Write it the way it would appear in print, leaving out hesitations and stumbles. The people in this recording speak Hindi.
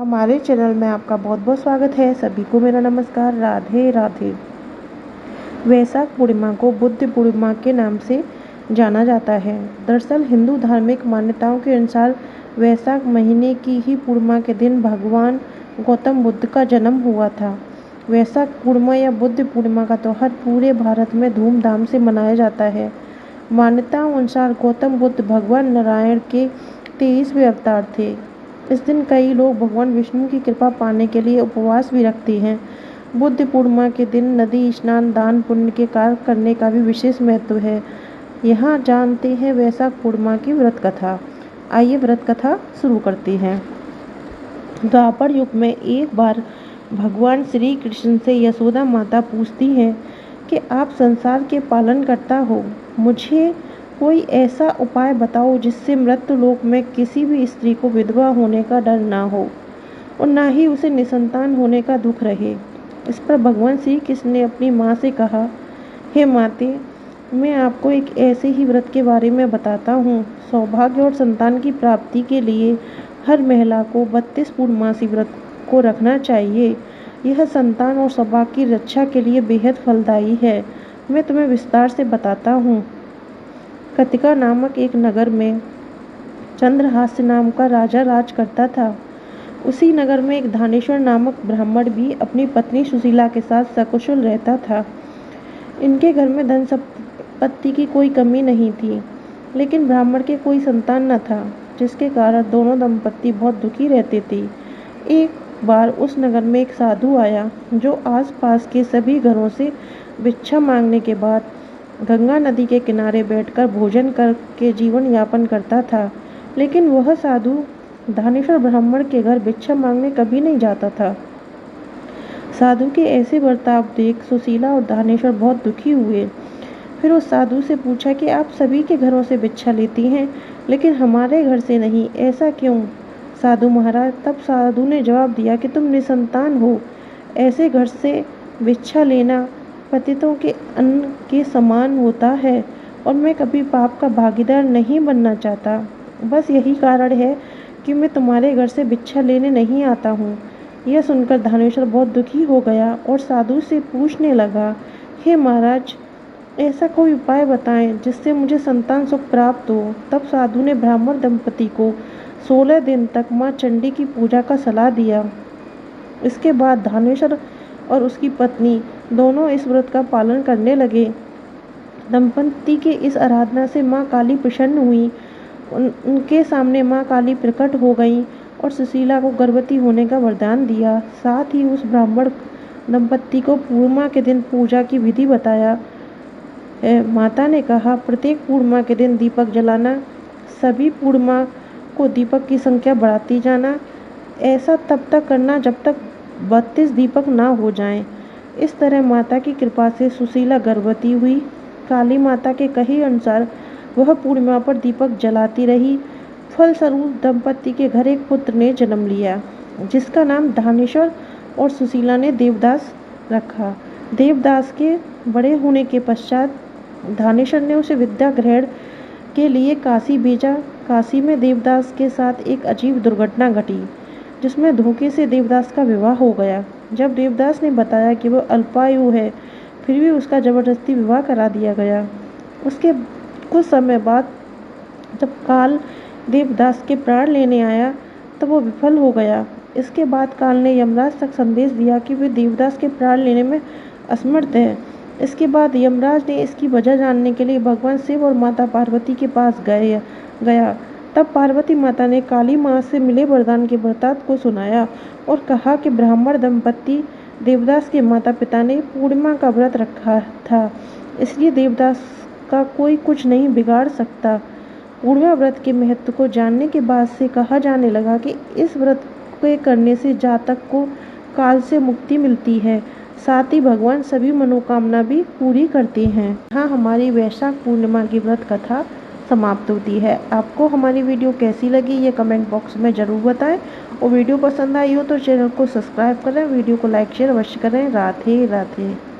हमारे चैनल में आपका बहुत बहुत स्वागत है। सभी को मेरा नमस्कार। राधे राधे। वैशाख पूर्णिमा को बुद्ध पूर्णिमा के नाम से जाना जाता है। दरअसल हिंदू धार्मिक मान्यताओं के अनुसार वैशाख महीने की ही पूर्णिमा के दिन भगवान गौतम बुद्ध का जन्म हुआ था। वैशाख पूर्णिमा या बुद्ध पूर्णिमा का त्यौहार पूरे भारत में धूमधाम से मनाया जाता है। मान्यताओं अनुसार गौतम बुद्ध भगवान नारायण के 23वें अवतार थे। इस दिन कई लोग भगवान विष्णु की कृपा पाने के लिए उपवास भी रखते हैं। बुद्ध पूर्णिमा के दिन नदी स्नान, दान पुण्य के कार्य करने का भी विशेष महत्व है। यहाँ जानते हैं वैशाख पूर्णिमा की व्रत कथा। आइए व्रत कथा शुरू करते हैं। द्वापर युग में एक बार भगवान श्री कृष्ण से यशोदा माता पूछती हैं कि आप संसार के पालन करता हो, मुझे कोई ऐसा उपाय बताओ जिससे मृत्यु लोक में किसी भी स्त्री को विधवा होने का डर ना हो और ना ही उसे निसंतान होने का दुख रहे। इस पर भगवान श्री कृष्ण ने अपनी माँ से कहा, हे माते, मैं आपको एक ऐसे ही व्रत के बारे में बताता हूँ। सौभाग्य और संतान की प्राप्ति के लिए हर महिला को 32 पूर्णमासी व्रत को रखना चाहिए। यह संतान और सौभाग्य की रक्षा के लिए बेहद फलदायी है। मैं तुम्हें विस्तार से बताता हूँ। कतिका नामक एक नगर में चंद्रहास्य नाम का राजा राज करता था। उसी नगर में एक धानेश्वर नामक ब्राह्मण भी अपनी पत्नी सुशीला के साथ सकुशल रहता था। इनके घर में धन संपत्ति की कोई कमी नहीं थी, लेकिन ब्राह्मण के कोई संतान न था, जिसके कारण दोनों दंपत्ति बहुत दुखी रहते थे। एक बार उस नगर में एक साधु आया, जो आसपास के सभी घरों से भिक्षा मांगने के बाद गंगा नदी के किनारे बैठकर भोजन करके जीवन यापन करता था। लेकिन वह साधु धानेश्वर ब्राह्मण के घर भिक्षा मांगने कभी नहीं जाता था। साधु के ऐसे बर्ताव देख सुशीला और धानेश्वर बहुत दुखी हुए। फिर उस साधु से पूछा कि आप सभी के घरों से भिक्षा लेती हैं, लेकिन हमारे घर से नहीं, ऐसा क्यों? साधु महाराज, तब साधु ने जवाब दिया कि तुम निसंतान हो, ऐसे घर से भिक्षा लेना पतितों के अन्न के समान होता है और मैं कभी पाप का भागीदार नहीं बनना चाहता। बस यही कारण है कि मैं तुम्हारे घर से भिक्षा लेने नहीं आता हूँ। यह सुनकर धानेश्वर बहुत दुखी हो गया और साधु से पूछने लगा, हे महाराज, ऐसा कोई उपाय बताएं जिससे मुझे संतान सुख प्राप्त हो। तब साधु ने ब्राह्मण दंपति को 16 दिन तक माँ चंडी की पूजा का सलाह दिया। इसके बाद धानेश्वर और उसकी पत्नी दोनों इस व्रत का पालन करने लगे। दंपति के इस आराधना से माँ काली प्रसन्न हुई। उनके सामने माँ काली प्रकट हो गई और सुशीला को गर्भवती होने का वरदान दिया। साथ ही उस ब्राह्मण दंपति को पूर्णिमा के दिन पूजा की विधि बताया। माता ने कहा, प्रत्येक पूर्णिमा के दिन दीपक जलाना, सभी पूर्णिमा को दीपक की संख्या बढ़ाती जाना। ऐसा तब तक करना जब तक 32 दीपक ना हो जाएं। इस तरह माता की कृपा से सुशीला गर्भवती हुई। काली माता के कहे अनुसार वह पूर्णिमा पर दीपक जलाती रही। फलस्वरूप दंपति के घर एक पुत्र ने जन्म लिया, जिसका नाम धानेश्वर और सुशीला ने देवदास रखा। देवदास के बड़े होने के पश्चात धानेश्वर ने उसे विद्या ग्रहण के लिए काशी भेजा। काशी में देवदास के साथ एक अजीब दुर्घटना घटी, जिसमें धोखे से देवदास का विवाह हो गया। जब देवदास ने बताया कि वह अल्पायु है, फिर भी उसका जबरदस्ती विवाह करा दिया गया। उसके कुछ समय बाद जब काल देवदास के प्राण लेने आया, तब वो विफल हो गया। इसके बाद काल ने यमराज तक संदेश दिया कि वे देवदास के प्राण लेने में असमर्थ हैं। इसके बाद यमराज ने इसकी वजह जानने के लिए भगवान शिव और माता पार्वती के पास गया। तब पार्वती माता ने काली माँ से मिले वरदान के वृत्तांत को सुनाया और कहा कि ब्राह्मण दंपति देवदास के माता पिता ने पूर्णिमा का व्रत रखा था, इसलिए देवदास का कोई कुछ नहीं बिगाड़ सकता। पूर्णिमा व्रत के महत्व को जानने के बाद से कहा जाने लगा कि इस व्रत के करने से जातक को काल से मुक्ति मिलती है। साथ ही भगवान सभी मनोकामना भी पूरी करते हैं। यहाँ हमारी वैशाख पूर्णिमा की व्रत कथा समाप्त होती है। आपको हमारी वीडियो कैसी लगी ये कमेंट बॉक्स में ज़रूर बताएं और वीडियो पसंद आई हो तो चैनल को सब्सक्राइब करें, वीडियो को लाइक शेयर अवश्य करें। राधे राधे।